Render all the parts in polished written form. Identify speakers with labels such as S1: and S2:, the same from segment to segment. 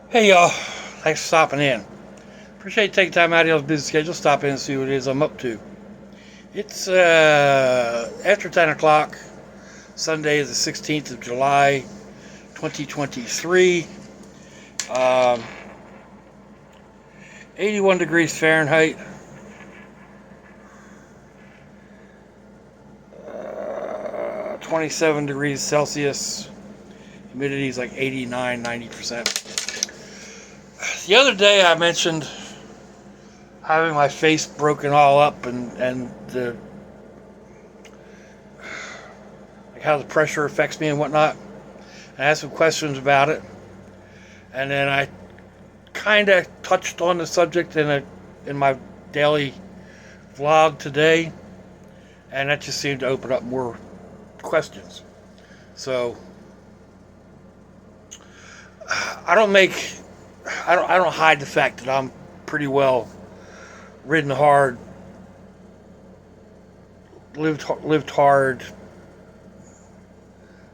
S1: Hey y'all, thanks for stopping in. Appreciate you taking time out of your busy schedule, stop in and see what it is I'm up to. It's after 10 o'clock, Sunday the 16th of July, 2023. Um, 81 degrees Fahrenheit, 27 degrees Celsius. Humidity is like 89, 90%. The other day I mentioned having my face broken all up and the like how the pressure affects me and whatnot. I asked some questions about it, and then I kind of touched on the subject in my daily vlog today, and that just seemed to open up more questions. So I don't make I don't hide the fact that I'm pretty well ridden hard, lived hard.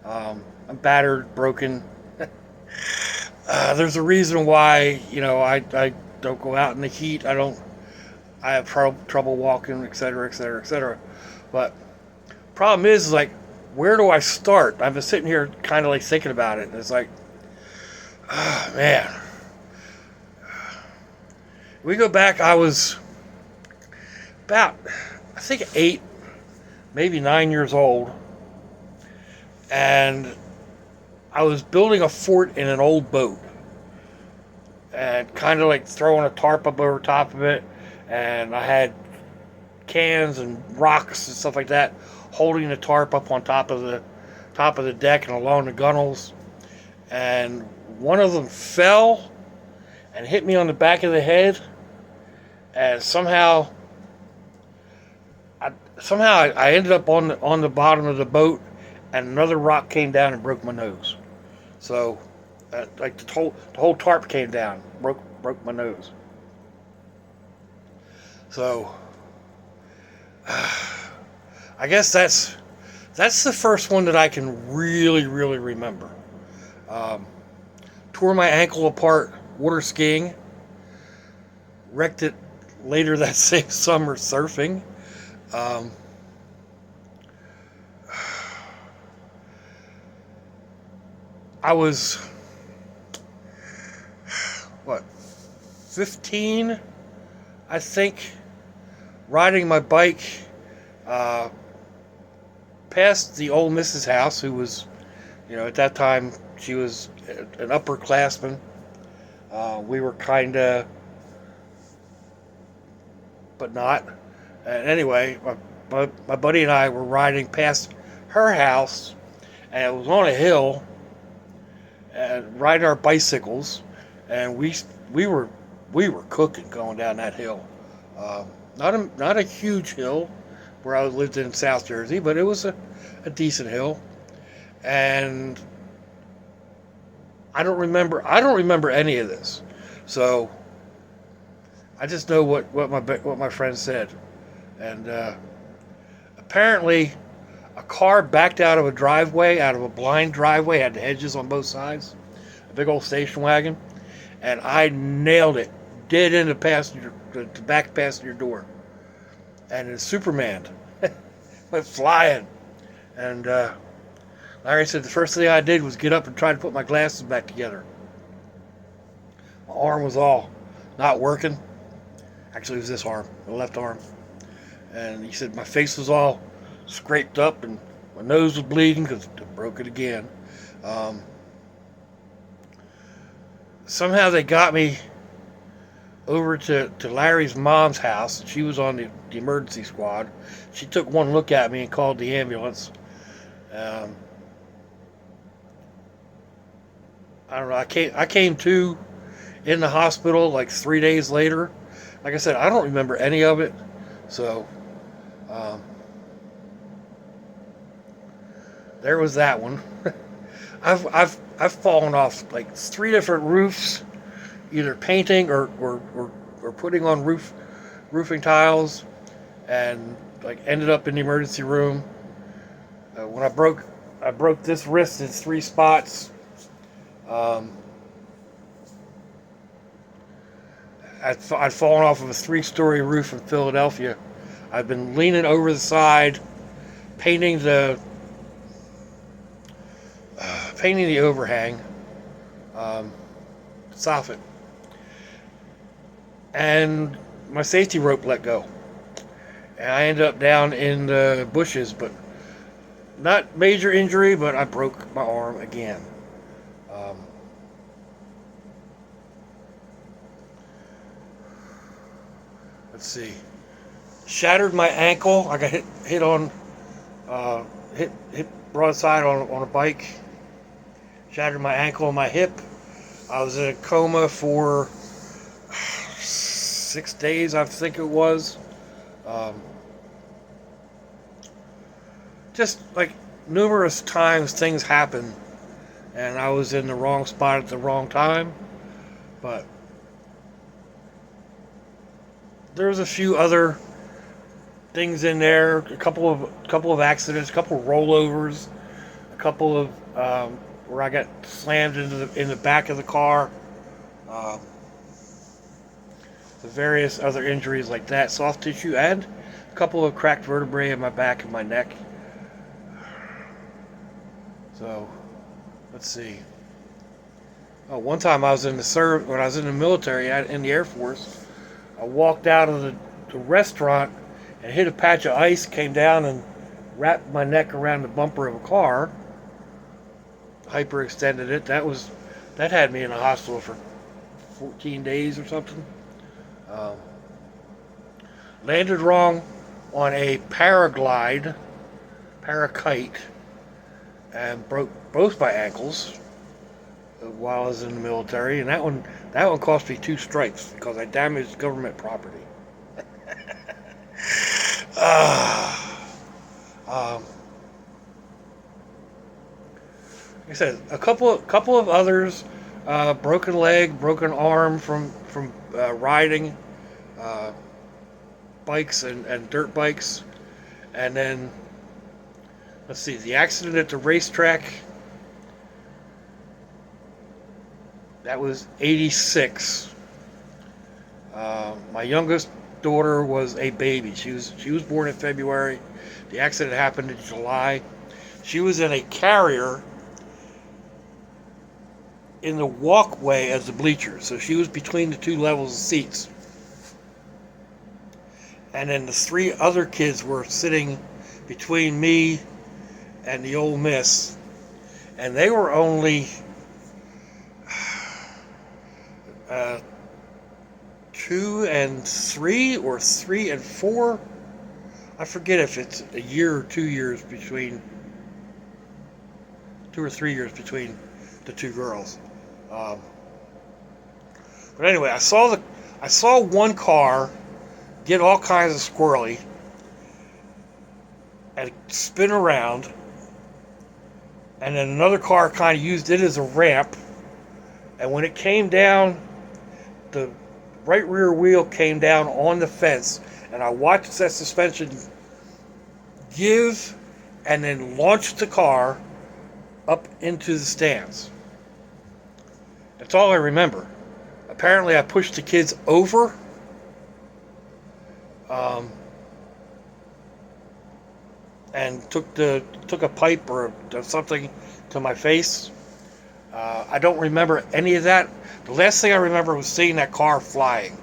S1: I'm battered, broken. There's a reason why I don't go out in the heat. I have trouble walking, etc., etc., etc. But problem is like, where do I start? I've been sitting here kind of like thinking about it. And it's like, man, we go back. I was about, I think 8, maybe 9 years old, and I was building a fort in an old boat, and kind of like throwing a tarp up over top of it, and I had cans and rocks and stuff like that, holding the tarp up on top of the deck and along the gunnels. And one of them fell and hit me on the back of the head, and somehow I ended up on the bottom of the boat, and another rock came down and broke my nose. So, like the whole tarp came down, broke my nose. So, I guess that's the first one that I can really remember. Um, Tore my ankle apart water skiing. Wrecked it later that same summer surfing. Um, I was what 15, I think, riding my bike uh, past the old Mrs. House, who was, at that time she was an upperclassman. We were kind of, but not. And anyway, my buddy and I were riding past her house, and it was on a hill, and riding our bicycles, and we were we were cooking going down that hill. Uh, not a huge hill where I lived in South Jersey, but it was a decent hill, and I don't remember any of this, so I just know what my friend said, and apparently a car backed out of a driveway, out of a blind driveway, had the hedges on both sides, a big old station wagon, and I nailed it dead in the back passenger door, and it's Superman went flying, and Larry said the first thing I did was get up and try to put my glasses back together. My arm was all not working. Actually, it was this arm, the left arm. And he said my face was all scraped up and my nose was bleeding because I broke it again. Um, Somehow they got me over to Larry's mom's house. She was on the emergency squad. She took one look at me and called the ambulance. Um, I don't know. I came to in the hospital like 3 days later. Like I said, I don't remember any of it. So um, there was that one. I've fallen off like 3 different roofs, either painting or putting on roofing tiles, and like ended up in the emergency room. When I broke this wrist in 3 spots. Um, I'd fallen off of a 3-story roof in Philadelphia. I've been leaning over the side, painting the overhang, soffit, and my safety rope let go, and I ended up down in the bushes, but not major injury, but I broke my arm again. Let's see. Shattered my ankle. I got hit broadside on a bike. Shattered my ankle and my hip. I was in a coma for 6 days, I think it was. Just like numerous times things happen, and I was in the wrong spot at the wrong time. But there's a few other things in there, a couple of accidents, a couple of rollovers, a couple of where I got slammed in the back of the car, the various other injuries like that, soft tissue, and a couple of cracked vertebrae in my back and my neck. So, let's see. Oh, one time I was when I was in the military, in the Air Force, I walked out of the restaurant and hit a patch of ice, came down and wrapped my neck around the bumper of a car, hyperextended it. That had me in the hospital for 14 days or something. Landed wrong on a parakite, and broke both my ankles while I was in the military, and that one cost me 2 stripes because I damaged government property. Like I said, a couple of others, broken leg, broken arm from riding bikes and dirt bikes, and then let's see, the accident at the racetrack. That was 86. My youngest daughter was a baby. She was born in February. The accident happened in July. She was in a carrier in the walkway as the bleachers, so she was between the 2 levels of seats. And then the 3 other kids were sitting between me and the old miss, and they were only 2 and 3 or 3 and 4. I forget if it's a year or 2 years between, 2 or 3 years between the 2 girls. But anyway, I saw one car get all kinds of squirrely and spin around, and then another car kind of used it as a ramp, and when it came down, the right rear wheel came down on the fence, and I watched that suspension give and then launch the car up into the stands. That's all I remember. Apparently I pushed the kids over, and took a pipe or something to my face. I don't remember any of that. The last thing I remember was seeing that car flying.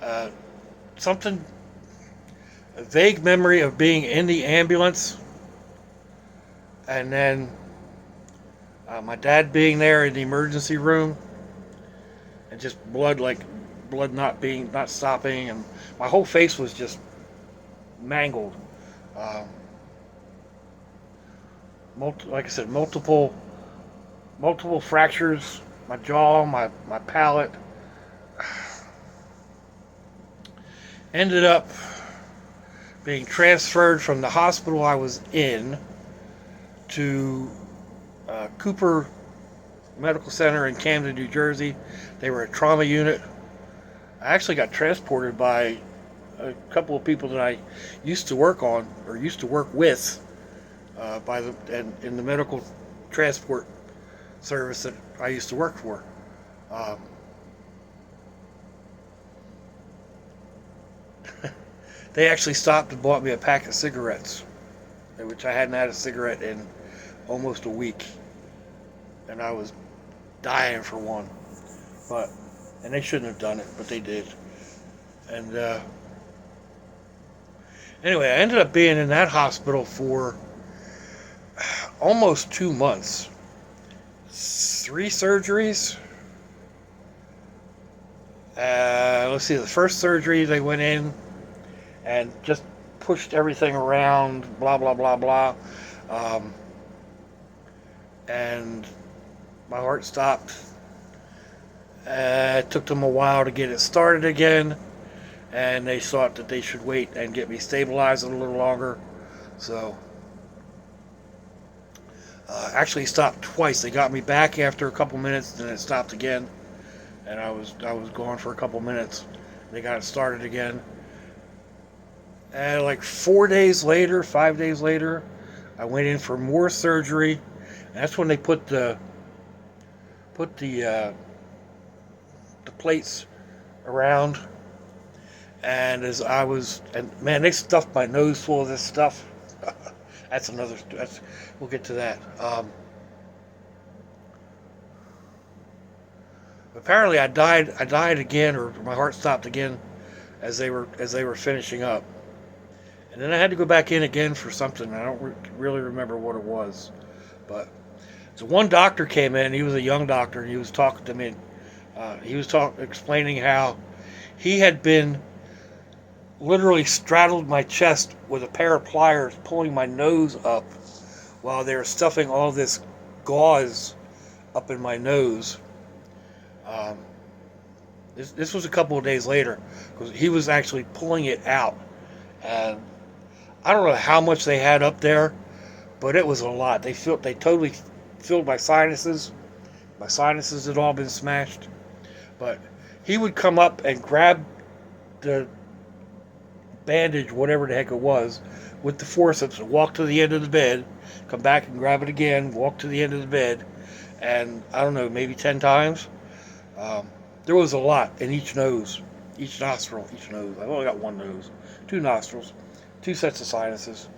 S1: A vague memory of being in the ambulance, and then my dad being there in the emergency room, and just blood not stopping, and my whole face was just mangled. Like I said, multiple fractures, my jaw, my palate. Ended up being transferred from the hospital I was in to Cooper Medical Center in Camden, New Jersey. They were a trauma unit. I actually got transported by a couple of people that I used to work with in the medical transport service that I used to work for. they actually stopped and bought me a pack of cigarettes, which I hadn't had a cigarette in almost a week, and I was dying for one. And they shouldn't have done it, but they did. And anyway, I ended up being in that hospital for almost 2 months. 3 surgeries. Let's see, the first surgery they went in and just pushed everything around, blah, blah, blah, blah. And my heart stopped. It took them a while to get it started again, and they thought that they should wait and get me stabilized a little longer. So, actually stopped twice. They got me back after a couple minutes, then it stopped again, and I was gone for a couple minutes. They got it started again, and like 5 days later, I went in for more surgery. And that's when they put the plates around, and man, they stuffed my nose full of this stuff. We'll get to that. Apparently I died again, or my heart stopped again as they were finishing up, and then I had to go back in again for something. I don't really remember what it was, but so one doctor came in. He was a young doctor, and he was talking to me. He was explaining how he had been literally straddled my chest with a pair of pliers, pulling my nose up while they were stuffing all this gauze up in my nose. This was a couple of days later, because he was actually pulling it out, and I don't know how much they had up there, but it was a lot. They totally filled my sinuses. My sinuses had all been smashed. But he would come up and grab the bandage, whatever the heck it was, with the forceps, and walk to the end of the bed, come back and grab it again, walk to the end of the bed, and I don't know, maybe 10 times. There was a lot in each nose, each nostril, each nose. I've only got one nose, 2 nostrils, 2 sets of sinuses.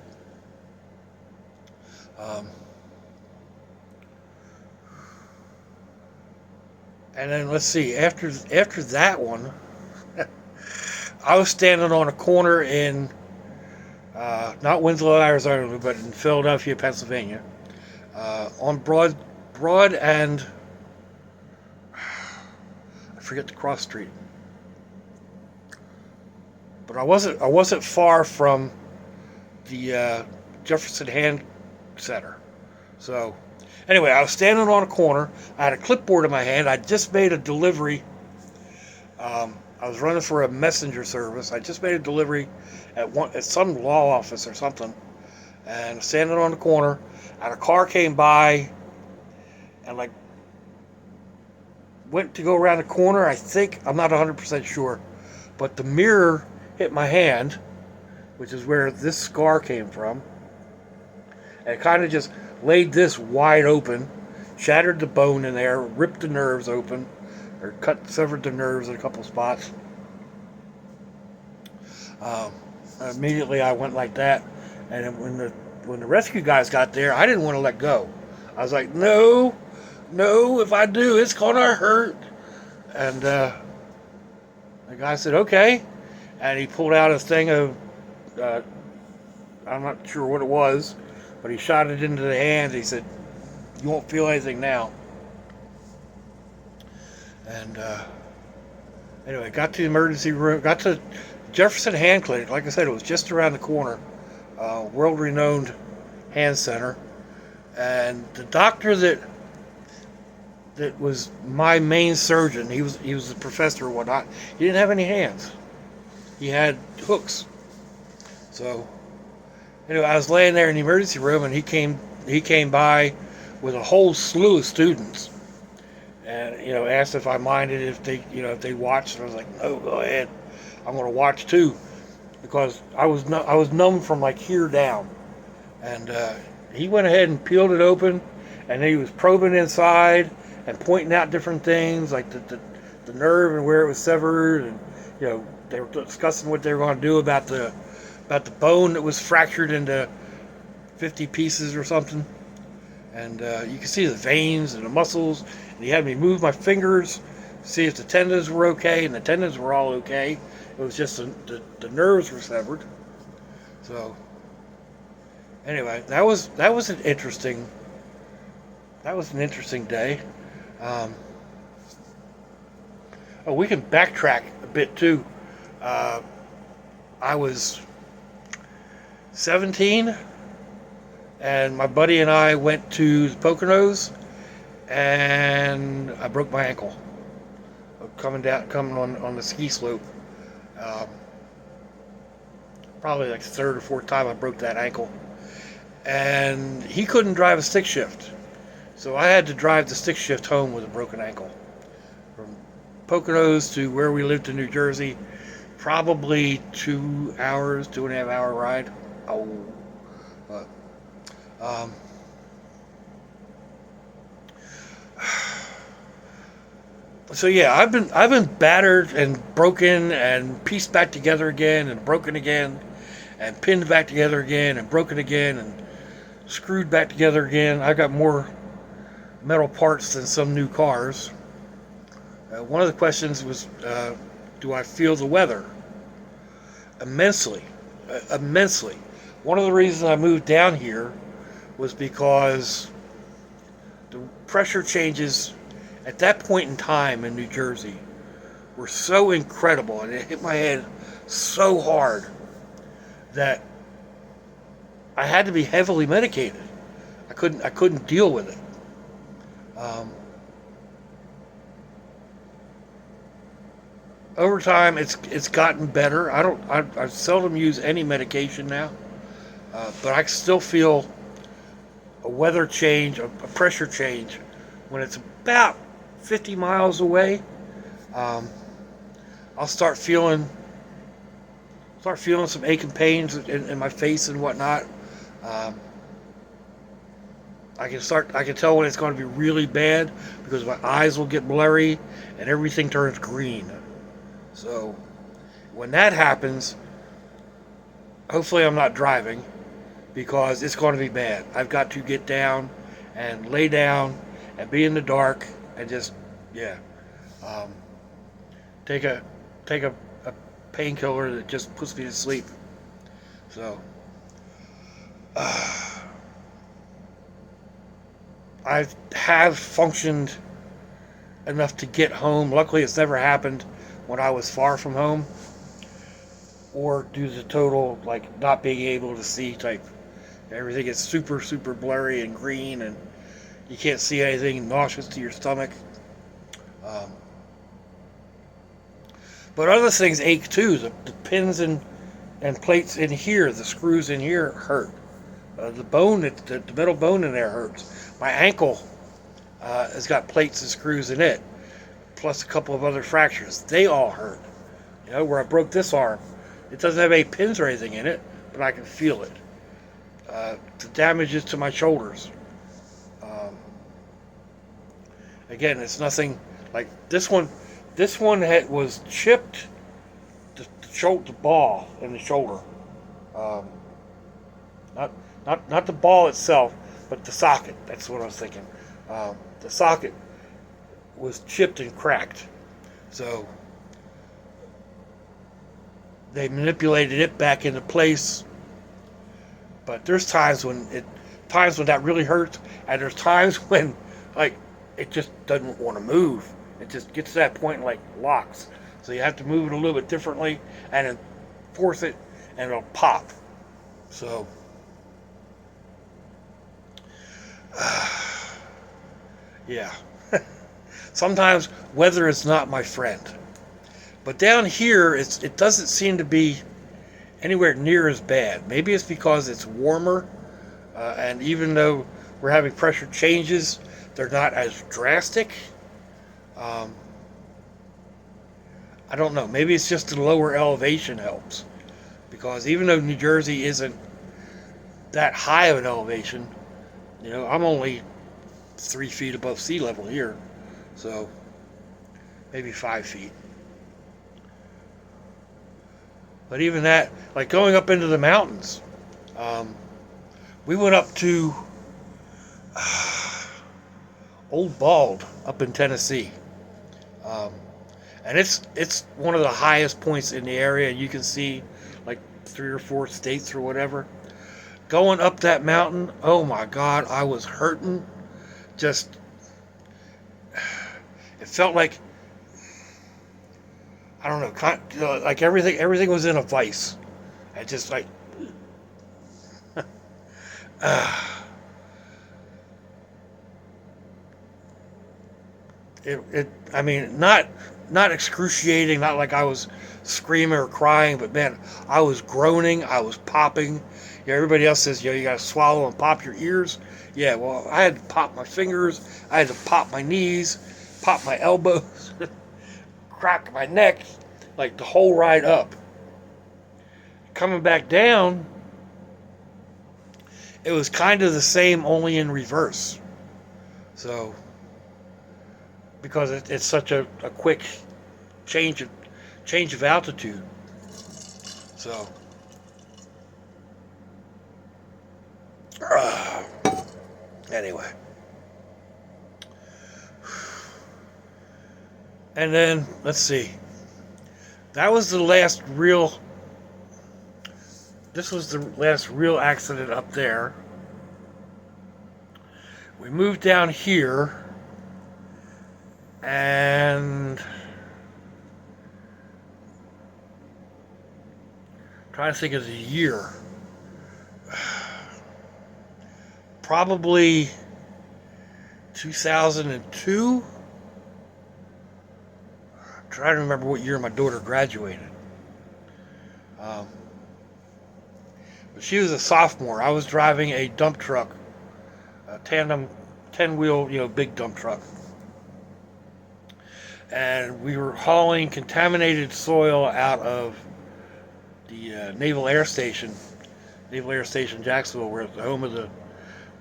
S1: And then let's see, after that one, I was standing on a corner in, not Winslow, Arizona, but in Philadelphia, Pennsylvania, on Broad and, I forget the cross street. But I wasn't far from the Jefferson Hand Center. So, anyway, I was standing on a corner. I had a clipboard in my hand. I just made a delivery. I was running for a messenger service. I just made a delivery at some law office or something. And standing on the corner, and a car came by and went to go around the corner. I think, I'm not 100% sure, but the mirror hit my hand, which is where this scar came from. And it kind of just laid this wide open, shattered the bone in there, ripped the nerves open, or severed the nerves in a couple spots. Immediately I went like that, and when the rescue guys got there, I didn't want to let go. I was like, no, if I do, it's gonna hurt. And the guy said, okay, and he pulled out a thing of, I'm not sure what it was, but he shot it into the hand. He said, you won't feel anything now. And anyway, got to the emergency room, got to Jefferson Hand Clinic. Like I said, it was just around the corner, world-renowned hand center. And the doctor that was my main surgeon, he was a professor or whatnot, he didn't have any hands. He had hooks. So anyway, I was laying there in the emergency room, and he came by with a whole slew of students, and asked if I minded if they watched. And I was like, no, go ahead, I'm going to watch too, because I was numb from like here down. And he went ahead and peeled it open, and he was probing inside and pointing out different things like the nerve and where it was severed, and they were discussing what they were going to do about the about the bone that was fractured into 50 pieces or something. And you can see the veins and the muscles. And he had me move my fingers, see if the tendons were okay, and the tendons were all okay. It was just the nerves were severed. So anyway, that was an interesting day. Oh, we can backtrack a bit too. I was 17, and my buddy and I went to the Poconos, and I broke my ankle coming on the ski slope. Probably like the third or fourth time I broke that ankle, and he couldn't drive a stick shift, so I had to drive the stick shift home with a broken ankle from Poconos to where we lived in New Jersey. Probably 2 hours, 2.5 hour ride. Oh, but so yeah, I've been battered and broken and pieced back together again and broken again and pinned back together again and broken again and screwed back together again. I got more metal parts than some new cars. One of the questions was, do I feel the weather? Immensely. Immensely. One of the reasons I moved down here was because the pressure changes at that point in time in New Jersey were so incredible, and it hit my head so hard that I had to be heavily medicated. I couldn't deal with it. Over time, it's gotten better. I seldom use any medication now, but I still feel a weather change, a pressure change, when it's about 50 miles away. I'll start feeling some aching pains in my face and whatnot. I can tell when it's going to be really bad because my eyes will get blurry and everything turns green. So when that happens, hopefully I'm not driving because it's going to be bad. I've got to get down and lay down and be in the dark and just, take a painkiller that just puts me to sleep. So I have functioned enough to get home. Luckily, it's never happened when I was far from home or do the total, like, not being able to see type. Everything is super, super blurry and green, and you can't see anything, nauseous to your stomach. But other things ache too. The pins and plates in here, the screws in here hurt. The metal bone in there hurts. My ankle has got plates and screws in it, plus a couple of other fractures. They all hurt. You know, where I broke this arm, it doesn't have any pins or anything in it, but I can feel it. The damages to my shoulders. Again, it's nothing like this one. This one was chipped, the ball in the shoulder. Not the ball itself, but the socket. That's what I was thinking. The socket was chipped and cracked. So they manipulated it back into place. But there's times when that really hurts, and there's times when, like, it just doesn't want to move. It just gets to that point and, like, locks. So you have to move it a little bit differently and then force it, and it'll pop. So yeah. Sometimes weather is not my friend. But down here, it doesn't seem to be anywhere near as bad. Maybe it's because it's warmer, and even though we're having pressure changes, they're not as drastic. I don't know. Maybe it's just the lower elevation helps. Because even though New Jersey isn't that high of an elevation, you know, I'm only 3 feet above sea level here. So maybe 5 feet. But even that, like going up into the mountains, um, we went up to Old Bald up in Tennessee. Um, and it's one of the highest points in the area. You can see like 3 or 4 states or whatever. Going up that mountain, oh my God, I was hurting. Just, it felt like, I don't know, like everything was in a vice. I just like, I mean, not excruciating, not like I was screaming or crying, but man, I was groaning, I was popping. Yeah, everybody else says, you gotta swallow and pop your ears. Yeah, well, I had to pop my fingers, I had to pop my knees, pop my elbows, crack my neck, like the whole ride up. Coming back down, it was kind of the same, only in reverse. So, because it's such a quick change of altitude. So, anyway. And then, let's see. That was the last real, this was the last real accident up there. We moved down here, and trying to think of the year. Probably 2002. I'm trying to remember what year my daughter graduated. But she was a sophomore. I was driving a dump truck, a tandem 10-wheel, big dump truck. And we were hauling contaminated soil out of the Naval Air Station Jacksonville, where it's the home of the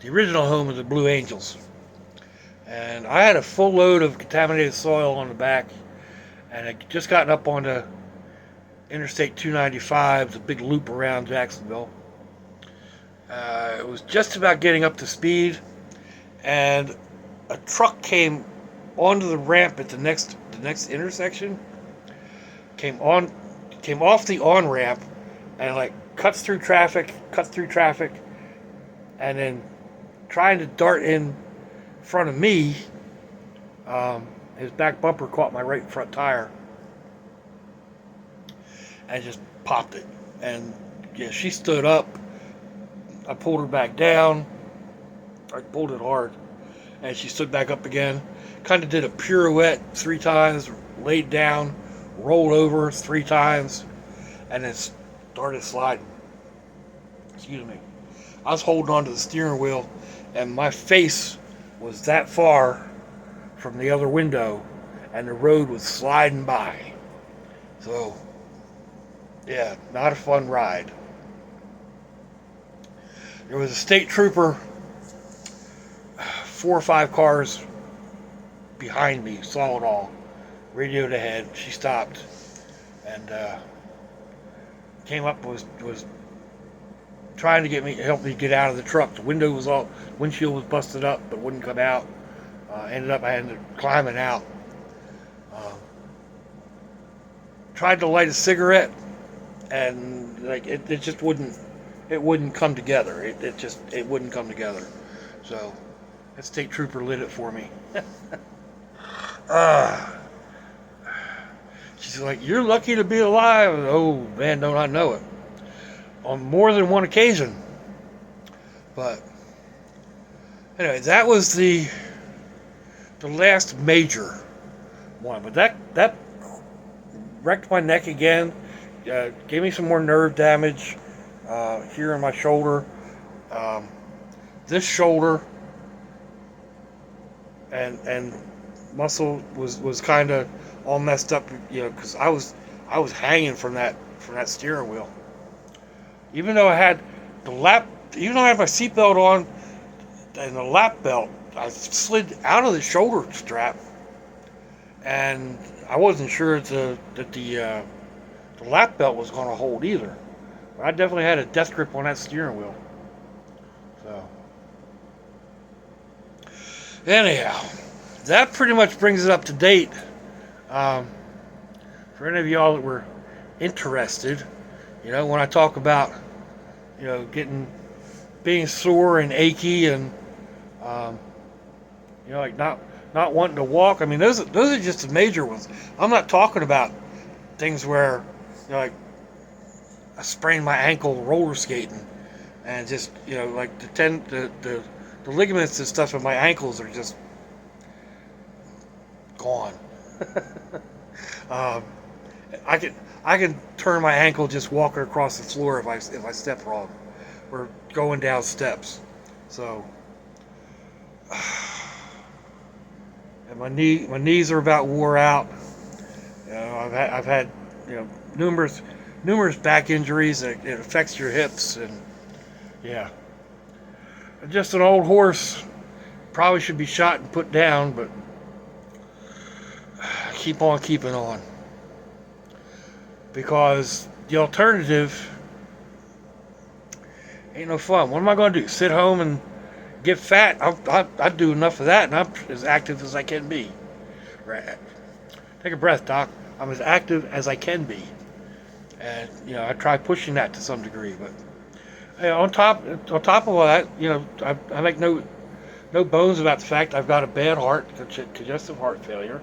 S1: original home of the Blue Angels. And I had a full load of contaminated soil on the back, and I just gotten up onto Interstate 295, the big loop around Jacksonville. It was just about getting up to speed, and a truck came onto the ramp at the next intersection. Came off the on ramp, and like cuts through traffic, and then trying to dart in front of me. His back bumper caught my right front tire and just popped it. And yeah, she stood up. I pulled her back down. I pulled it hard, and she stood back up again. Kind of did a pirouette 3 times, laid down, rolled over 3 times, and then started sliding. Excuse me. I was holding onto the steering wheel, and my face was that far from the other window, and the road was sliding by. So, yeah, not a fun ride. There was a state trooper 4 or 5 cars behind me, saw it all, radioed ahead. She stopped and came up, was trying to help me get out of the truck. The windshield was busted up, but wouldn't come out. Ended up I had to climb it out. Tried to light a cigarette, and like it just wouldn't come together. It wouldn't come together. So that state trooper lit it for me. She's like, "You're lucky to be alive." Oh man, don't I know it? On more than one occasion. But anyway, that was the last major one. But that wrecked my neck again. Gave me some more nerve damage here in my shoulder. This shoulder and muscle was kind of all messed up, because I was hanging from that steering wheel. Even though I had my seatbelt on and the lap belt, I slid out of the shoulder strap, and I wasn't sure that the the lap belt was going to hold either. But I definitely had a death grip on that steering wheel. So, anyhow, that pretty much brings it up to date. For any of y'all that were interested, when I talk about, being sore and achy and, like not wanting to walk. I mean, those are just the major ones. I'm not talking about things where, like I sprained my ankle roller skating, and just like the ligaments and stuff in my ankles are just gone. um, I can turn my ankle just walking across the floor if I step wrong, or going down steps. So, and my knees are about wore out. I've had numerous back injuries. It affects your hips, and yeah, just an old horse. Probably should be shot and put down, but keep on keeping on, because the alternative ain't no fun. What am I going to do? Sit home and get fat? I do enough of that, and I'm as active as I can be. Right. Take a breath, Doc. I'm as active as I can be, and I try pushing that to some degree. But on top of all that, I make no bones about the fact I've got a bad heart, congestive heart failure.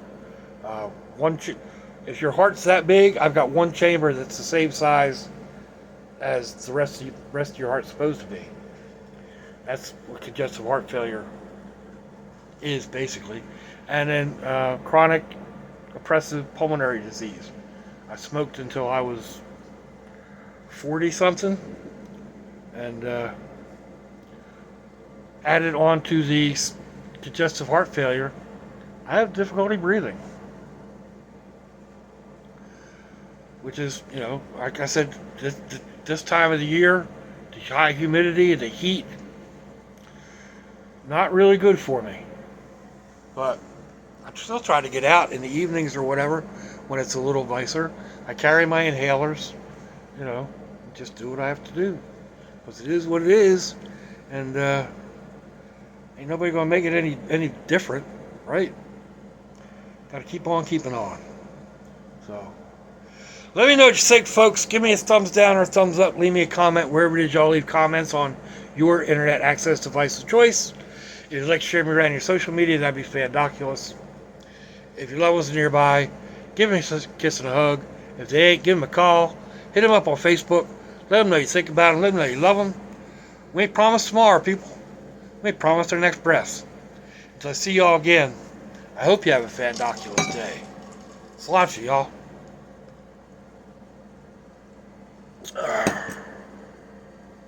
S1: If your heart's that big, I've got one chamber that's the same size as the rest of your heart's supposed to be. That's what congestive heart failure is, basically. And then chronic oppressive pulmonary disease. I smoked until I was 40 something, and added on to the congestive heart failure, I have difficulty breathing, which is, like I said, this time of the year, the high humidity, the heat, not really good for me. But I still try to get out in the evenings or whatever when it's a little nicer. I carry my inhalers, just do what I have to do, because it is what it is, and ain't nobody gonna make it any different, right? Got to keep on keeping on. So, let me know what you think, folks. Give me a thumbs down or a thumbs up. Leave me a comment wherever it is y'all leave comments on your internet access device of choice. If you'd like to share me around your social media, that'd be fandoculous. If your loved ones are nearby, give them a kiss and a hug. If they ain't, give them a call. Hit them up on Facebook. Let them know you think about them. Let them know you love them. We ain't promised tomorrow, people. We ain't promised our next breath. Until I see y'all again, I hope you have a fandoculous day. Sláinte, y'all.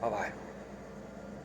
S1: Bye-bye.